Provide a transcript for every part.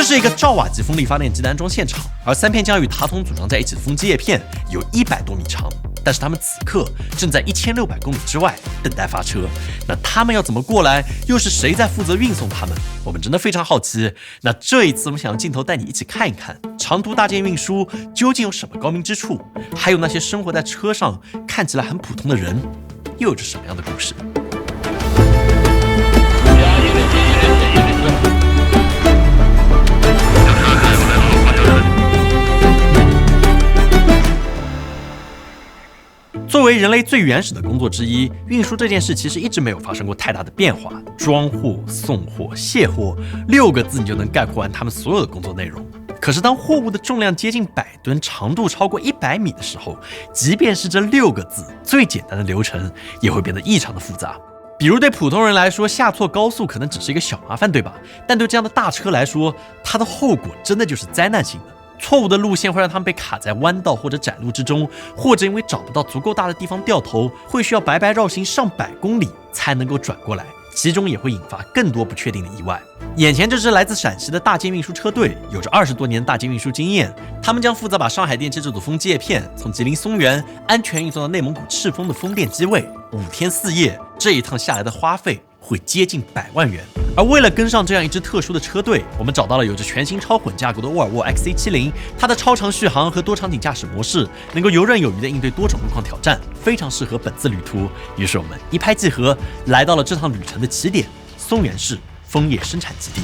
这是一个兆瓦级风力发电机的安装现场，而3片将与塔筒组装在一起的风机叶片有100多米长，但是他们此刻正在1600公里之外等待发车。那他们要怎么过来？又是谁在负责运送他们？我们真的非常好奇。那这一次我们想用镜头带你一起看一看长途大件运输究竟有什么高明之处，还有那些生活在车上看起来很普通的人又有着什么样的故事。作为人类最原始的工作之一，运输这件事其实一直没有发生过太大的变化。装货、送货、卸货，6个字你就能概括完他们所有的工作内容。可是当货物的重量接近100吨，长度超过100米的时候，即便是这6个字最简单的流程，也会变得异常的复杂。比如对普通人来说，下错高速可能只是一个小麻烦，对吧？但对这样的大车来说，它的后果真的就是灾难性的。错误的路线会让他们被卡在弯道或者窄路之中，或者因为找不到足够大的地方掉头，会需要白白绕行上百公里才能够转过来，其中也会引发更多不确定的意外。眼前这支来自陕西的大件运输车队，有着20多年大件运输经验，他们将负责把上海电气这组风机叶片从吉林松原安全运送到内蒙古赤峰的风电机位，5天4夜，这一趟下来的花费会接近100万元。而为了跟上这样一支特殊的车队，我们找到了有着全新超混架构的沃尔沃 XC70， 它的超长续航和多场景驾驶模式能够游刃有余地应对多种路况挑战，非常适合本次旅途。于是我们一拍即合，来到了这趟旅程的起点——松原市枫叶生产基地。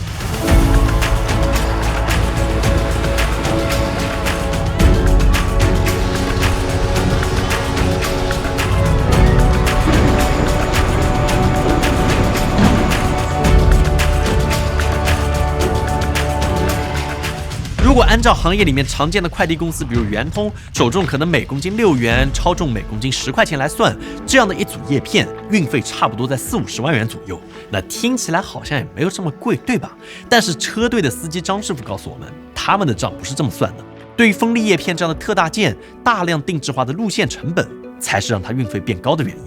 如果按照行业里面常见的快递公司，比如圆通，手重可能每公斤6元，超重每公斤10块钱来算，这样的一组叶片运费差不多在40-50万元左右。那听起来好像也没有这么贵，对吧？但是车队的司机张师傅告诉我们，他们的账不是这么算的。对于风力叶片这样的特大件，大量定制化的路线成本才是让它运费变高的原因。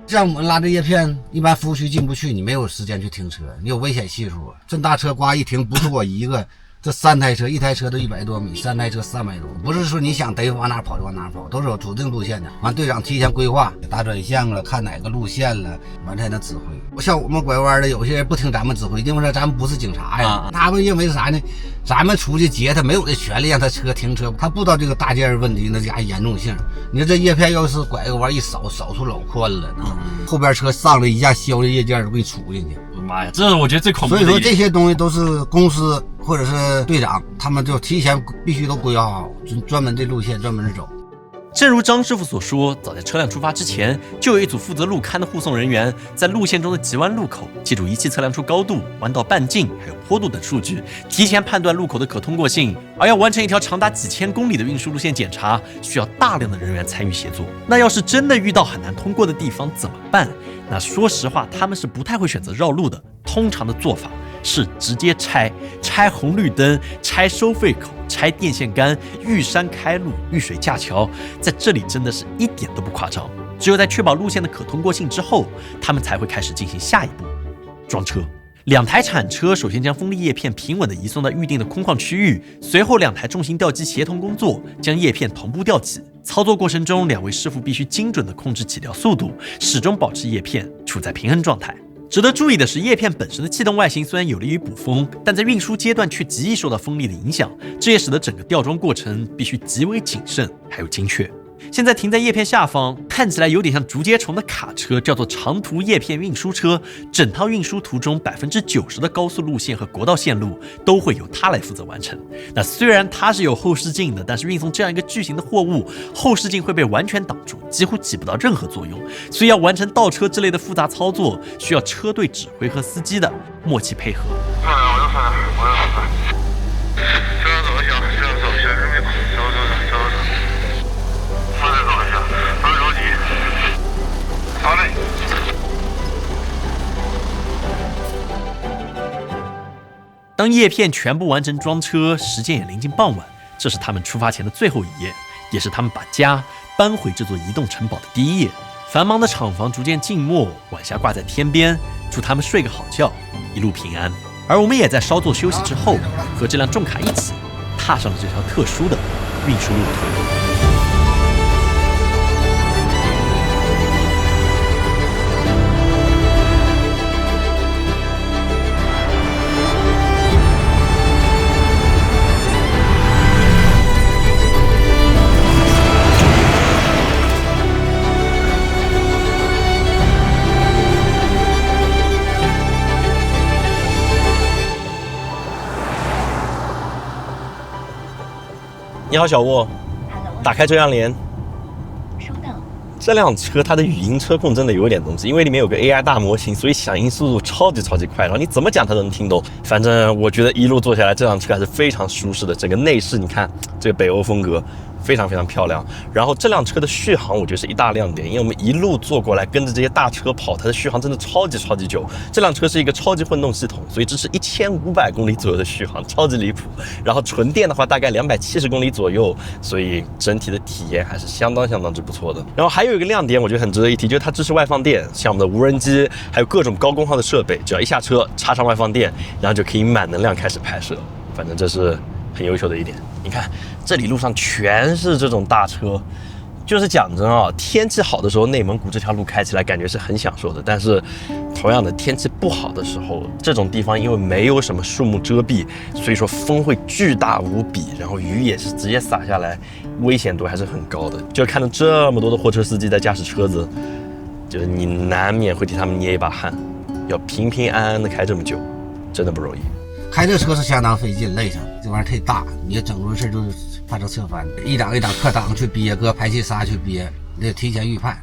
像我们拉这叶片，一般服务区进不去，你没有时间去停车，你有危险系数。这大车呱一停不是我一个。这3台车，1台车都100多米，3台车300多，不是说你想逮往哪跑就往哪跑，都是有指定路线的。完，队长提前规划打转向了，看哪个路线了，完才能指挥。像我们拐弯的，有些人不听咱们指挥，因为说咱们不是警察呀，他们认为啥呢？咱们出去截他，没有这权利让他车停车，他不知道这个大件问题那家严重性。你说这叶片要是拐个弯一扫出老宽了，后边车上来一下削这叶件就给你杵进去。妈呀，这是我觉得最恐怖的。所以说这些东西都是公司或者是队长，他们就提前必须都规划好，专门这路线专门走。正如张师傅所说，早在车辆出发之前，就有一组负责路勘的护送人员，在路线中的急弯路口，借助仪器测量出高度、弯道半径还有坡度等数据，提前判断路口的可通过性。而要完成一条长达几千公里的运输路线检查，需要大量的人员参与协作。那要是真的遇到很难通过的地方怎么办？那说实话，他们是不太会选择绕路的。通常的做法是直接拆红绿灯、拆收费口、拆电线杆、遇山开路、遇水架桥，在这里真的是一点都不夸张。只有在确保路线的可通过性之后，他们才会开始进行下一步装车。2台铲车首先将风力叶片平稳地移送到预定的空旷区域，随后2台重型吊机协同工作，将叶片同步吊起。操作过程中，2位师傅必须精准地控制起吊速度，始终保持叶片处在平衡状态。值得注意的是，叶片本身的气动外形虽然有利于捕风，但在运输阶段却极易受到风力的影响，这也使得整个吊装过程必须极为谨慎还有精确。现在停在叶片下方，看起来有点像竹节虫的卡车，叫做长途叶片运输车。整套运输途中90%的高速路线和国道线路都会由它来负责完成。那虽然它是有后视镜的，但是运送这样一个巨型的货物，后视镜会被完全挡住，几乎起不到任何作用。所以要完成倒车之类的复杂操作，需要车队指挥和司机的默契配合。当叶片全部完成装车，时间也临近傍晚，这是他们出发前的最后一夜，也是他们把家搬回这座移动城堡的第一夜。繁忙的厂房逐渐静默，晚霞挂在天边，祝他们睡个好觉，一路平安。而我们也在稍作休息之后，和这辆重卡一起踏上了这条特殊的运输路途。你好，小沃。打开遮阳帘。收到。这辆车它的语音车控真的有点东西，因为里面有个 AI 大模型，所以响应速度超级快，然后你怎么讲它都能听懂。反正我觉得一路坐下来，这辆车还是非常舒适的。整个内饰你看，这个北欧风格非常漂亮。然后这辆车的续航我觉得是一大亮点，因为我们一路坐过来跟着这些大车跑，它的续航真的超级久。这辆车是一个超级混动系统，所以支持1500公里左右的续航，超级离谱。然后纯电的话大概270公里左右，所以整体的体验还是相当之不错的。然后还有一个亮点我觉得很值得一提，就是它支持外放电，像我们的无人机还有各种高功耗的设备，只要一下车插上外放电，然后就可以满能量开始拍摄。反正这是很优秀的一点。你看这里路上全是这种大车，就是讲真啊，天气好的时候内蒙古这条路开起来感觉是很享受的，但是同样的天气不好的时候，这种地方因为没有什么树木遮蔽，所以说风会巨大无比，然后雨也是直接洒下来，危险度还是很高的。就看到这么多的货车司机在驾驶车子，就是你难免会替他们捏一把汗，要平安的开这么久，真的不容易。开这车是相当费劲，累上，这玩意儿太大，你整出事就是怕成侧翻，一档克档去憋，搁排气刹去憋，你得提前预判。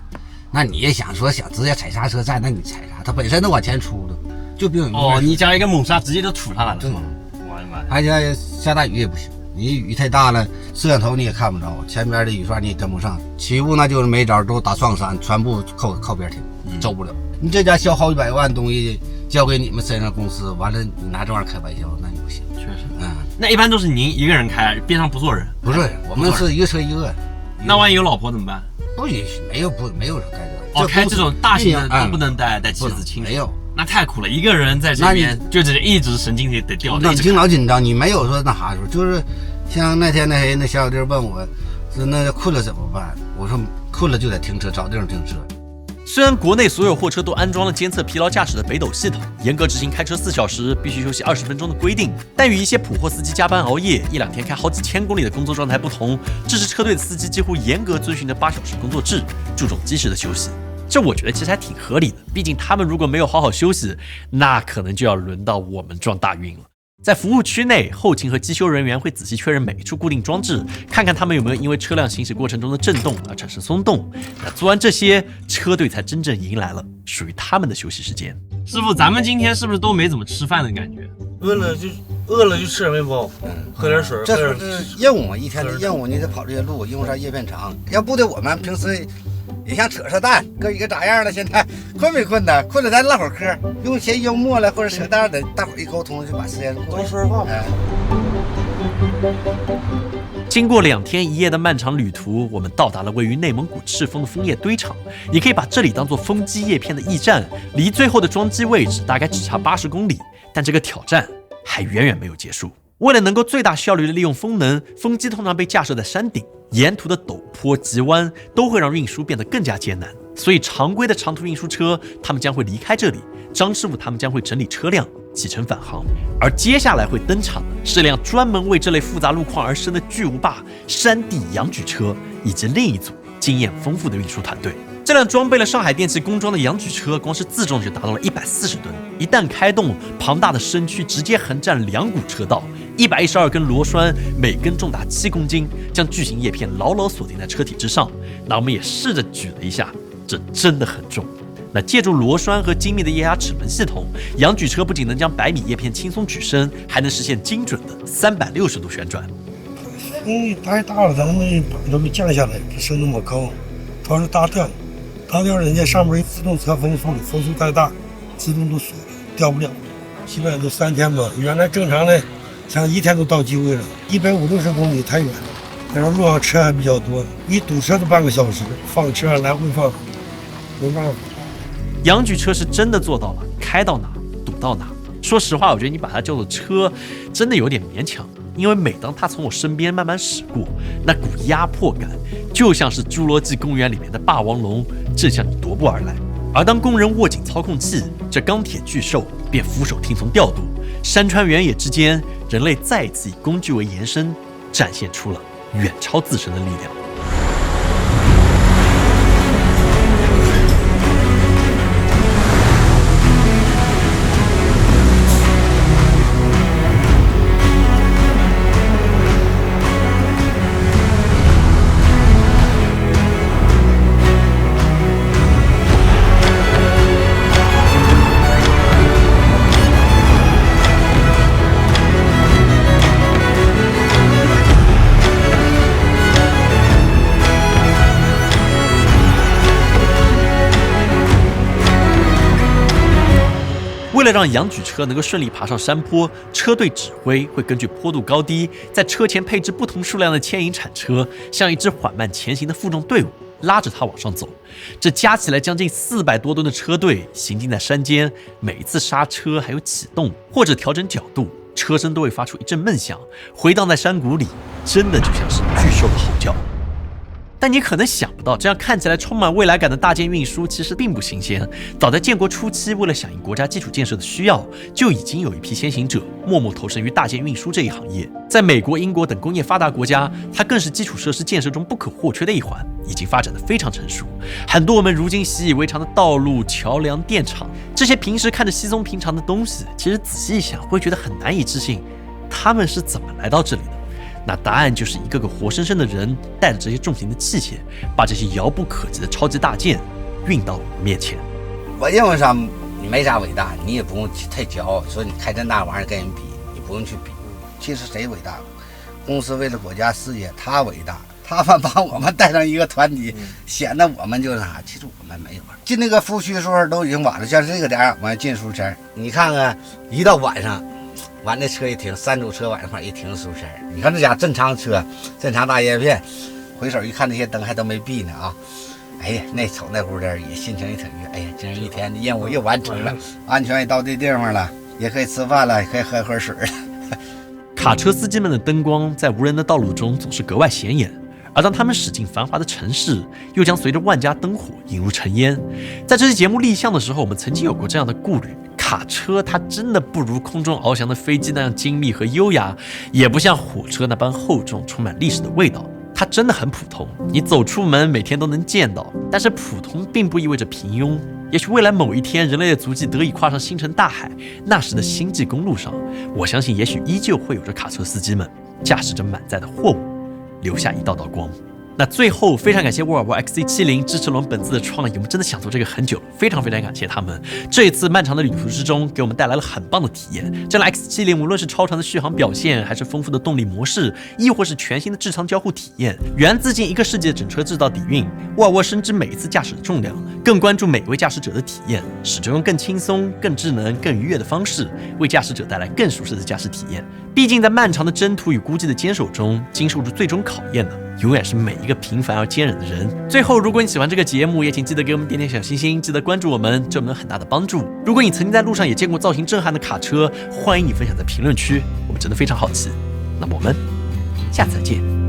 那你也想直接踩刹车站，那你踩啥？它本身都往前出的，就比我你加一个猛刹，直接就吐上来了，是吗？我的妈呀！而且下大雨也不行，你雨太大了，摄像头你也看不着，前边的雨刷你也跟不上，起步那就是没招，都打双闪，全部靠边停，走不了。你这家销好几百万东西交给你们身上公司，完了你拿这玩意儿开玩笑，那你不行。确实，那一般都是您一个人开，边上不坐人？不是，我们是一个车一个。那万一有老婆怎么办？不允许，没有人开这。开这种大型的都不能带妻子亲属。没有，那太苦了，一个人在这边就一直神经得掉。那你老紧张，你没有说那啥时候，就是像那天那小弟问我，说那困了怎么办？我说困了就得停车，找地方停车。虽然国内所有货车都安装了监测疲劳驾驶的北斗系统，严格执行开车4小时必须休息20分钟的规定，但与一些普货司机加班熬夜1-2天开好几千公里的工作状态不同，支持车队的司机几乎严格遵循着8小时工作制，注重及时的休息。这我觉得其实还挺合理的，毕竟他们如果没有好好休息，那可能就要轮到我们撞大运了。在服务区内，后勤和机修人员会仔细确认每一处固定装置，看看他们有没有因为车辆行驶过程中的震动而产生松动。那做完这些，车队才真正迎来了属于他们的休息时间。师傅，咱们今天是不是都没怎么吃饭的感觉？饿了就吃点面包，喝点水。这是任务嘛，一天的任务，你得跑这些路，因为啥夜变长。要不得我们平时也像扯淡，哥几个咋样了？现在困没困呢？困了咱唠会儿嗑，用些幽默了或者扯淡的，大伙儿一沟通就把时间过。多说话。经过2天1夜的漫长旅途，我们到达了位于内蒙古赤峰的枫叶堆场，也可以把这里当做风机叶片的驿站，离最后的装机位置大概只差80公里。但这个挑战还远远没有结束。为了能够最大效率的利用风能，风机通常被架设在山顶，沿途的陡坡急弯都会让运输变得更加艰难，所以常规的长途运输车他们将会离开这里，张师傅他们将会整理车辆启程返航。而接下来会登场的是辆专门为这类复杂路况而生的巨无霸山地仰举车，以及另一组经验丰富的运输团队。这辆装备了上海电气工装的仰举车，光是自重就达到了140吨，一旦开动，庞大的身躯直接横占2股车道，112根螺栓，每根重达7公斤，将巨型叶片牢牢锁定在车体之上。那我们也试着举了一下，这真的很重。那借助螺栓和精密的液压齿轮系统，仰举车不仅能将100米叶片轻松举升，还能实现精准的360度旋转。太大了，咱们把都给降下来，升那么高，它是大吊。大吊人家上面自动侧风速，风速再大，自动都锁了，掉不了。基本上都3天吧，原来正常的，像1天都到机会了，150-60公里太远了。然后路上车还比较多，一堵车都半个小时，放车来回放，没办法。仰举车是真的做到了，开到哪堵到哪。说实话，我觉得你把它叫做车，真的有点勉强。因为每当它从我身边慢慢驶过，那股压迫感就像是侏罗纪公园里面的霸王龙正向你踱步而来。而当工人握紧操控器，这钢铁巨兽便俯首听从调度。山川原野之间，人类再次以工具为延伸，展现出了远超自身的力量。为了让仰举车能够顺利爬上山坡，车队指挥会根据坡度高低，在车前配置不同数量的牵引铲车，像一支缓慢前行的负重队伍，拉着它往上走。这加起来将近400多吨的车队行进在山间，每一次刹车还有启动或者调整角度，车身都会发出一阵闷响，回荡在山谷里，真的就像是巨兽的吼叫。但你可能想不到，这样看起来充满未来感的大件运输其实并不新鲜。早在建国初期，为了响应国家基础建设的需要，就已经有一批先行者默默投身于大件运输这一行业。在美国、英国等工业发达国家，它更是基础设施建设中不可或缺的一环，已经发展得非常成熟。很多我们如今习以为常的道路、桥梁、电厂，这些平时看着稀松平常的东西，其实仔细一想，会觉得很难以置信，他们是怎么来到这里的？那答案就是一个个活生生的人，带着这些重型的器械，把这些遥不可及的超级大件运到我们面前。我认为上你没啥伟大，你也不用太骄傲，说你开这大玩意儿跟人比，你不用去比。其实谁伟大？公司为了国家事业，他伟大。他们把我们带上一个团体，显得我们就是啥？其实我们没有。进那个服务区的时候都已经晚了，像这个点儿我们进书城，你看看，一到晚上。完那车一停，3组车往一块一停，书城。你看这家正常车，正常大叶片，回首一看这些灯还都没闭呢啊！哎呀，那瞅那屋的也心情也挺愉悦。哎呀，今儿一天的任务又完成了，安全也到这地方了，也可以吃饭了，也可以喝会水了。卡车司机们的灯光在无人的道路中总是格外显眼。而当他们驶进繁华的城市，又将随着万家灯火引入尘烟。在这期节目立项的时候，我们曾经有过这样的顾虑：卡车它真的不如空中翱翔的飞机那样精密和优雅，也不像火车那般厚重，充满历史的味道。它真的很普通，你走出门每天都能见到。但是普通并不意味着平庸。也许未来某一天，人类的足迹得以跨上星辰大海，那时的星际公路上，我相信也许依旧会有着卡车司机们驾驶着满载的货物，留下一道道光。那最后非常感谢沃尔沃 XC70 支持我们本次的创意，我们真的想做这个很久了，非常感谢他们。这一次漫长的旅途之中，给我们带来了很棒的体验。这辆 X70无论是超长的续航表现，还是丰富的动力模式，亦或是全新的智舱交互体验，源自近1个世纪的整车制造底蕴。沃尔沃深知每一次驾驶的重量，更关注每位驾驶者的体验，始终用更轻松、更智能、更愉悦的方式，为驾驶者带来更舒适的驾驶体验。毕竟在漫长的征途与孤寂的坚守中，经受住最终考验的永远是每一个平凡而坚韧的人。最后，如果你喜欢这个节目，也请记得给我们点点小心心，记得关注我们，对我们有很大的帮助。如果你曾经在路上也见过造型震撼的卡车，欢迎你分享在评论区，我们真的非常好奇。那么我们下次再见。